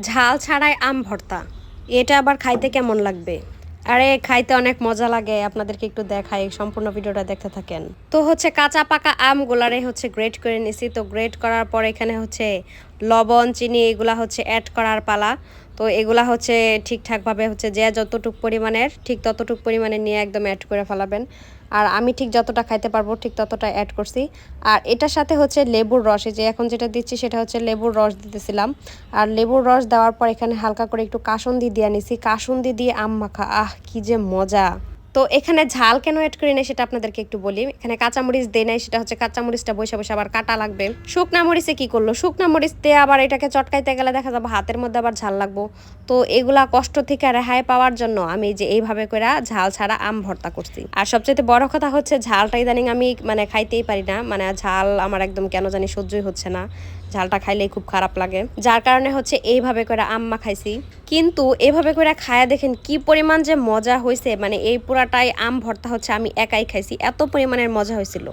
ঝাল ছাড়াই আম ভর্তা, এটা আবার খাইতে কেমন লাগবে? আরে খাইতে অনেক মজা লাগে, আপনাদেরকে একটু দেখাই, সম্পূর্ণ ভিডিওটা দেখতে থাকেন। তো হচ্ছে কাঁচা পাকা আমগুলারে হচ্ছে গ্রেট করে নিছি। তো গ্রেট করার পর এখানে হচ্ছে লবণ চিনি এগুলা হচ্ছে অ্যাড করার পালা। তো এগুলা হচ্ছে ঠিকঠাকভাবে হচ্ছে যে যতটুক পরিমাণের ঠিক ততটুক পরিমাণে নিয়ে একদম অ্যাড করে ফেলাবেন। আর আমি ঠিক যতটা খাইতে পারবো ঠিক ততটা অ্যাড করছি। আর এটার সাথে হচ্ছে লেবুর রস, এই যে এখন যেটা দিচ্ছি সেটা হচ্ছে লেবুর রস দিতেছিলাম। আর লেবুর রস দেওয়ার পর এখানে হালকা করে একটু কাসুন্দি দিয়ে নিছি। কাসুন্দি দিয়ে আম মাখা, আহ কি যে মজা! তো এখানে ঝাল কেন অ্যাড করি নাই সেটা আপনাদেরকে একটু বলি। এখানে কাঁচামরিচ দেই নাই, সেটা হচ্ছে কাঁচামরিচটা বসে বসে আবার কাটা লাগবে। শুকনা মরিচে কি করলো, শুকনা মরিচ দিয়ে আবার এটাকে চটকাইতে গেলে দেখা যাবে হাতের মধ্যে আবার ঝাল লাগবো। তো এগুলা কষ্ট থেকে রেহাই পাওয়ার জন্য আমি যে এইভাবে করে ঝাল ছাড়া আম ভর্তা করছি। আর সবচেয়ে বড় কথা হচ্ছে ঝালটা ইদানিং আমি মানে খাইতেই পারি না, মানে ঝাল আমার একদম কেন জানি সহ্যই হচ্ছে না। ঝালটা খাইলেই খুব খারাপ লাগে, যার কারণে হচ্ছে এইভাবে করে আম মাখাইছি। কিন্তু এভাবে করে খায়া দেখেন কি পরিমাণ যে মজা হয়েছে, মানে এই পুরাটাই আম ভর্তা হচ্ছে আমি একাই খাইছি, এত পরিমাণের মজা হয়েছিল।